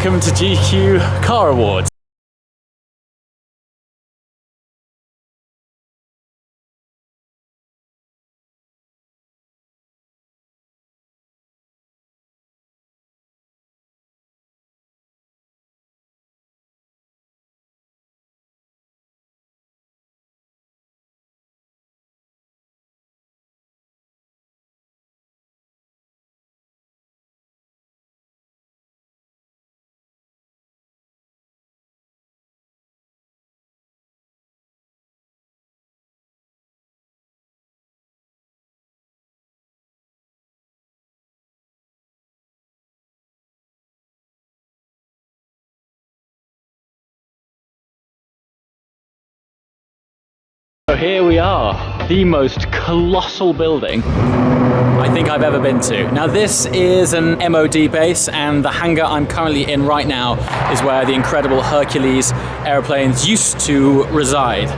welcome to GQ Car Awards. So here we are, the most colossal building I think I've ever been to. Now this is an MOD base, and the hangar I'm currently in right now is where the incredible Hercules airplanes used to reside.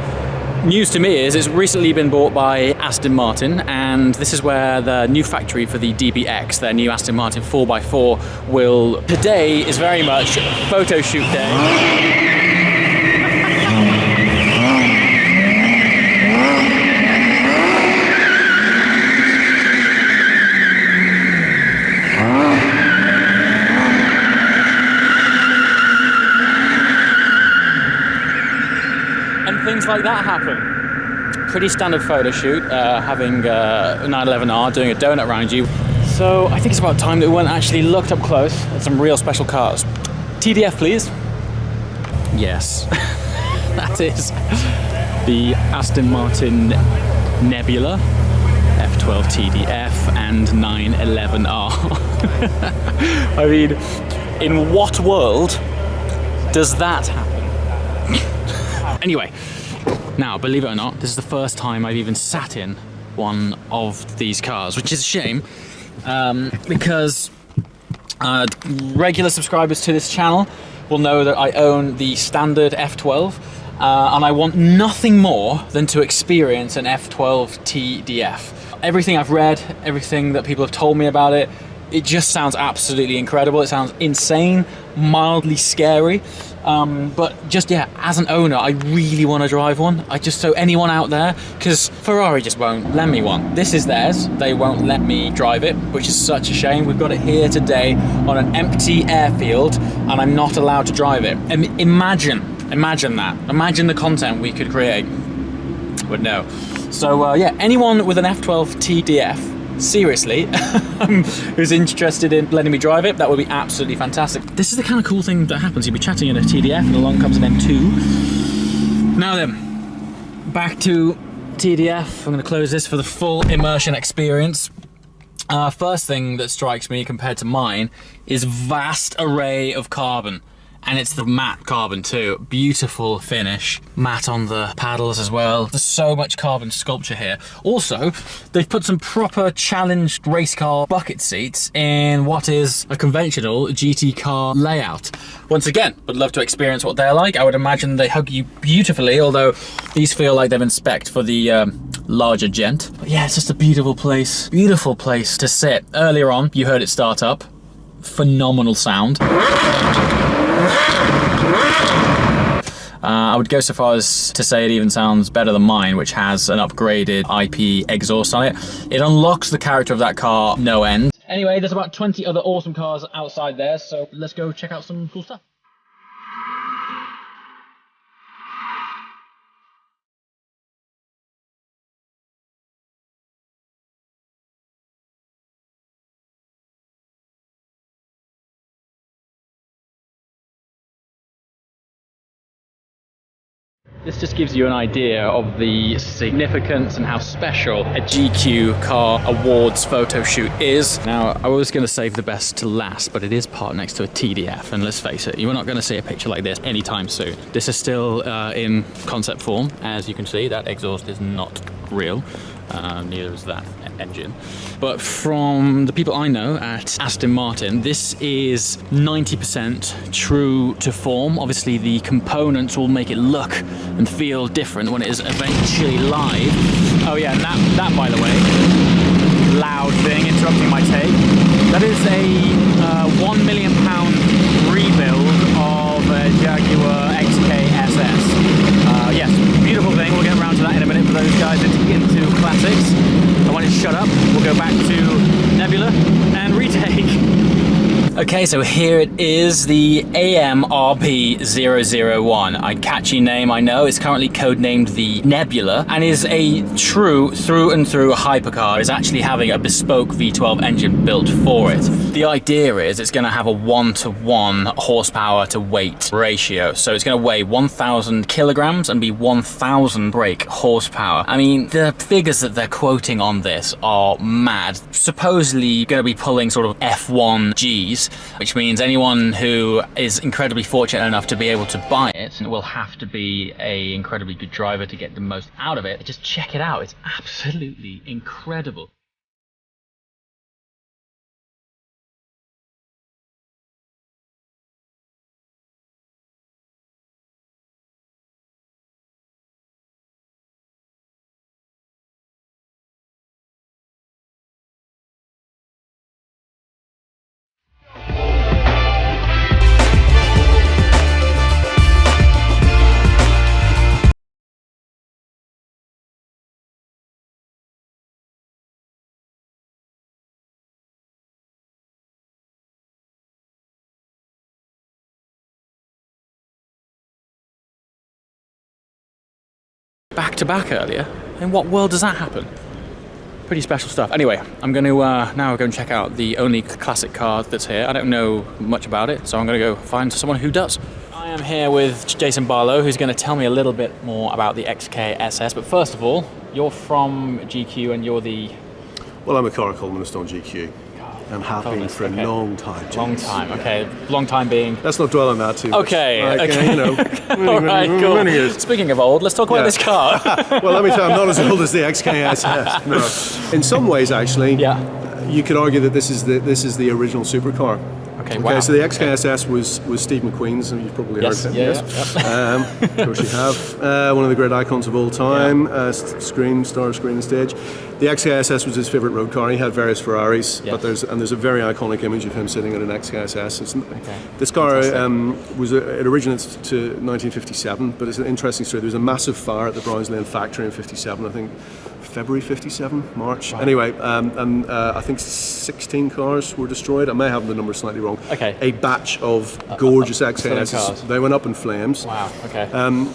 News to me is it's recently been bought by Aston Martin, and this is where the new factory for the DBX, their new Aston Martin 4x4, will... Today is very much photo shoot day. Things like that happen. Pretty standard photo shoot, having 911R doing a donut around you. So I think it's about time that we went and actually looked up close at some real special cars. TDF, please. Yes, that is the Aston Martin Nebula, F12 TDF and 911R. I mean, in what world does that happen? Anyway, now, believe it or not, this is the first time I've even sat in one of these cars, which is a shame, because regular subscribers to this channel will know that I own the standard F12, and I want nothing more than to experience an F12 TDF. Everything I've read, everything that people have told me about it, it just sounds absolutely incredible. It sounds insane, mildly scary. But just, yeah, as an owner, I really want to drive one. So anyone out there, because Ferrari just won't lend me one. This is theirs. They won't let me drive it, which is such a shame. We've got it here today on an empty airfield, and I'm not allowed to drive it. And imagine that. Imagine the content we could create. But no. So, yeah, anyone with an F12 TDF, seriously, who's interested in letting me drive it, that would be absolutely fantastic. This is the kind of cool thing that happens. You'll be chatting in a TDF and along comes an M2. Now then, back to TDF. I'm going to close this for the full immersion experience. First thing that strikes me compared to mine is vast array of carbon. And it's the matte carbon too. Beautiful finish. Matte on the paddles as well. There's so much carbon sculpture here. Also, they've put some proper challenged race car bucket seats in what is a conventional GT car layout. Once again, would love to experience what they're like. I would imagine they hug you beautifully, although these feel like they've been spec'd for the larger gent. But yeah, it's just a beautiful place to sit. Earlier on, you heard it start up. Phenomenal sound. I would go so far as to say it even sounds better than mine, which has an upgraded IP exhaust on it. It unlocks the character of that car no end. Anyway, there's about 20 other awesome cars outside there, so let's go check out some cool stuff. This just gives you an idea of the significance and how special a GQ Car Awards photo shoot is. Now, I was going to save the best to last, but it is parked next to a TDF, and let's face it, you're not going to see a picture like this anytime soon. This is still in concept form. As you can see, that exhaust is not real. Neither is that engine. But from the people I know at Aston Martin, this is 90% true to form. Obviously, the components will make it look and feel different when it is eventually live. Oh yeah, and that by the way, loud thing interrupting my take. That is a £1 million rebuild Yes, beautiful thing. We'll get around to that in a minute for those guys that get into classics. And when it's shut up, we'll go back to Nebula and retake. Okay, so here it is, the AMRB001. A catchy name, I know. It's currently codenamed the Nebula and is a true through and through hypercar. It's actually having a bespoke V12 engine built for it. The idea is it's going to have a 1-to-1 horsepower to weight ratio. So it's going to weigh 1,000 kilograms and be 1,000 brake horsepower. I mean, the figures that they're quoting on this are mad. Supposedly going to be pulling sort of F1 Gs, which means anyone who is incredibly fortunate enough to be able to buy it will have to be an incredibly good driver to get the most out of it. Just check it out. It's absolutely incredible. Back to back earlier? In what world does that happen? Pretty special stuff. Anyway, I'm going to now go and check out the only classic car that's here. I don't know much about it, so I'm going to go find someone who does. I am here with Jason Barlow, who's going to tell me a little bit more about the XKSS. But first of all, you're from GQ and you're the... Well, I'm a car columnist on GQ. And have been for a long time. James. Long time, okay. Long time being... Let's not dwell on that too much. Okay, like, okay. You know, all right, cool. many years. Speaking of old, let's talk about this car. Well, let me tell you, I'm not as old as the XKSS. No. In some ways, actually, you could argue that this is the original supercar. Okay, wow. So the XKSS was Steve McQueen's, and you've probably heard of him. Yes. Of course you have. One of the great icons of all time, star screen and stage. The XKSS was his favourite road car. He had various Ferraris, but there's a very iconic image of him sitting in an XKSS. This car it originates to 1957, but it's an interesting story. There was a massive fire at the Browns Lane factory in '57, I think. February '57, March. Right. Anyway, I think 16 cars were destroyed. I may have the number slightly wrong. Okay. A batch of gorgeous XKSs. They went up in flames. Wow. Okay.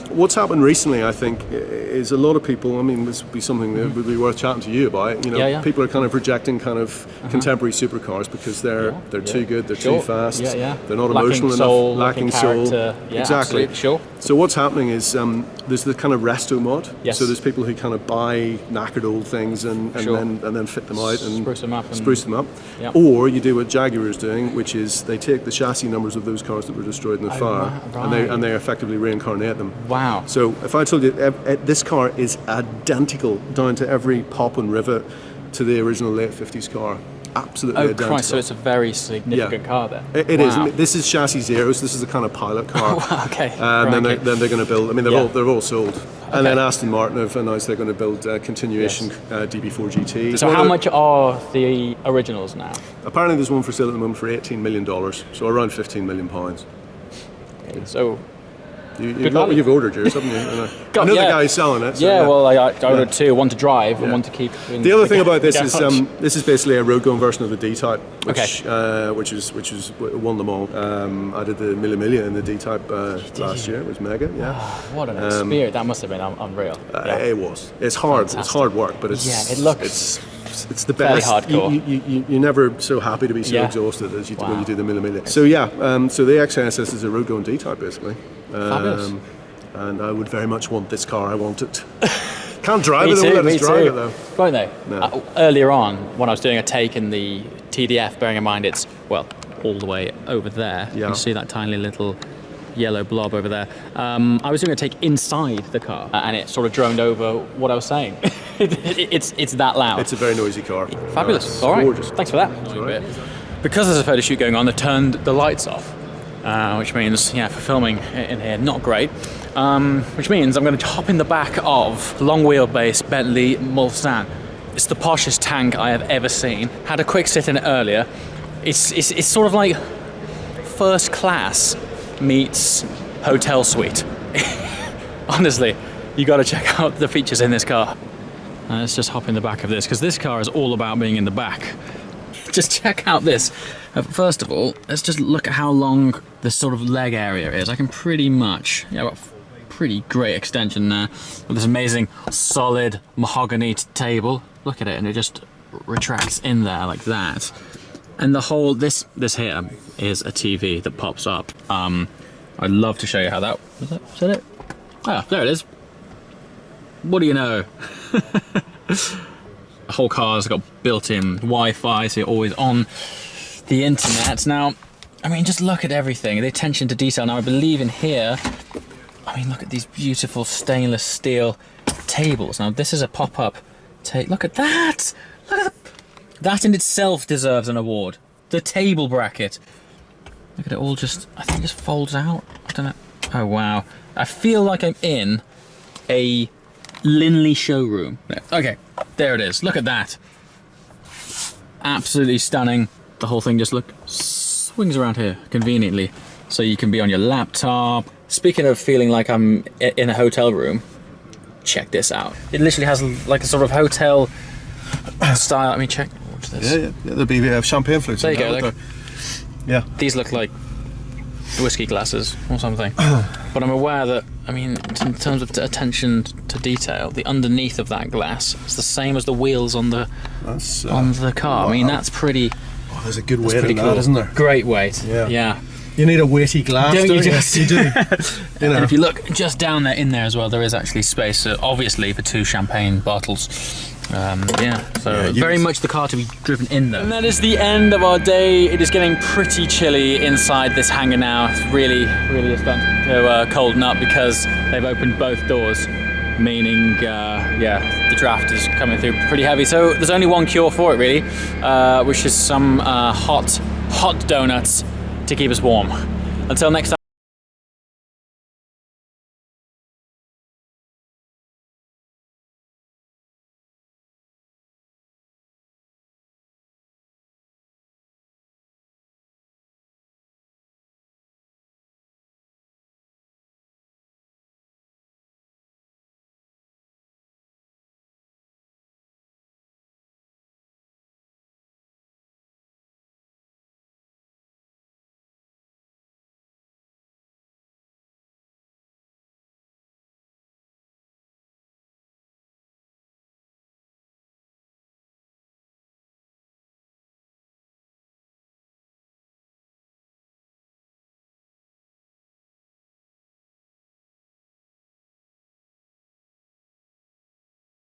What's happened recently, I think, is a lot of people. I mean, this would be something that would be worth chatting to you about. You know, people are kind of rejecting kind of contemporary supercars because they're too good, they're too fast, they're not emotional enough, lacking soul. Exactly. Sure. So what's happening is there's the kind of resto mod. Yes. So there's people who kind of buy knackered old things and then fit them out and spruce them up. Yeah. Or you do what Jaguar is doing, which is they take the chassis numbers of those cars that were destroyed in the fire and they effectively reincarnate them. Wow. So if I told you this car is identical down to every pop and rivet to the original late 50s car. Absolutely identical. Christ, so it's a very significant car then. It is. I mean, this is chassis zeros. This is a kind of pilot car. Okay. And then they're going to build. I mean, they're all sold. Okay. And then Aston Martin have announced they're going to build continuation DB4 GT. So how much are the originals now? Apparently, there's one for sale at the moment for $18 million. So around £15 million. Okay, so. You've ordered yours, haven't you? I know the guy who's selling it. So well, I ordered two, one to drive and one to keep. The other thing about this is this is basically a road-going version of the D-Type, which won them all. I did the Mille in the D-Type last year. It was mega. Yeah. What an experience! That must have been unreal. It was. It's hard. Fantastic. It's hard work, but it's it looks. It's the best. Hardcore. You're never so happy to be so exhausted as when you do the Mille. So so the XKSS is a road-going D-Type basically. Fabulous. And I would very much want this car. I want it. Can't drive it. They won't let us drive it though. Won't they? No. Earlier on, when I was doing a take in the TDF, bearing in mind it's all the way over there. You see that tiny little yellow blob over there. I was doing a take inside the car, and it sort of droned over what I was saying. It's that loud. It's a very noisy car. Fabulous. All right. Gorgeous. Thanks for that. Right. Because there's a photo shoot going on, they've turned the lights off. Which means, for filming in here, not great. Which means I'm going to hop in the back of long wheelbase Bentley Mulsanne. It's the poshest tank I have ever seen. Had a quick sit in it earlier. It's sort of like first class meets hotel suite. Honestly, you got to check out the features in this car. Let's just hop in the back of this, because this car is all about being in the back. Just check out this. First of all, let's just look at how long this sort of leg area is. I can pretty much, yeah, I've got pretty great extension there with this amazing solid mahogany table. Look at it, and it just retracts in there like that. And the whole, this here is a TV that pops up. I'd love to show you how that, is that it? Ah, there it is. What do you know? The whole car's got built-in Wi-Fi, so you're always on the internet. Now, I mean, just look at everything, the attention to detail. Now, I believe in here, I mean, look at these beautiful stainless steel tables. Now, this is a pop-up table. Look at that! Look at that in itself deserves an award. The table bracket. Look at it all just, I think it just folds out. I don't know. Oh, wow. I feel like I'm in a Linley showroom. Okay, there it is. Look at that. Absolutely stunning. The whole thing just swings around here conveniently, so you can be on your laptop. Speaking of feeling like I'm in a hotel room, check this out. It literally has like a sort of hotel style. I mean, check. What's this? Yeah, there'll be champagne flutes. There you go. Like, yeah. These look like whiskey glasses or something. But I'm aware that, I mean, in terms of attention to detail, the underneath of that glass is the same as the wheels on the car. Wow. I mean, that's pretty. Oh, there's a good weight in that, isn't there? Great weight. Yeah. You need a weighty glass, don't you? You do. You know. And if you look just down there, in there as well, there is actually space, obviously, for 2 champagne bottles. So very much the car to be driven in though. And that is the end of our day. It is getting pretty chilly inside this hangar now. It's really starting to colden up because they've opened both doors, meaning the draft is coming through pretty heavy. So there's only one cure for it really, which is some hot donuts to keep us warm. Until next time.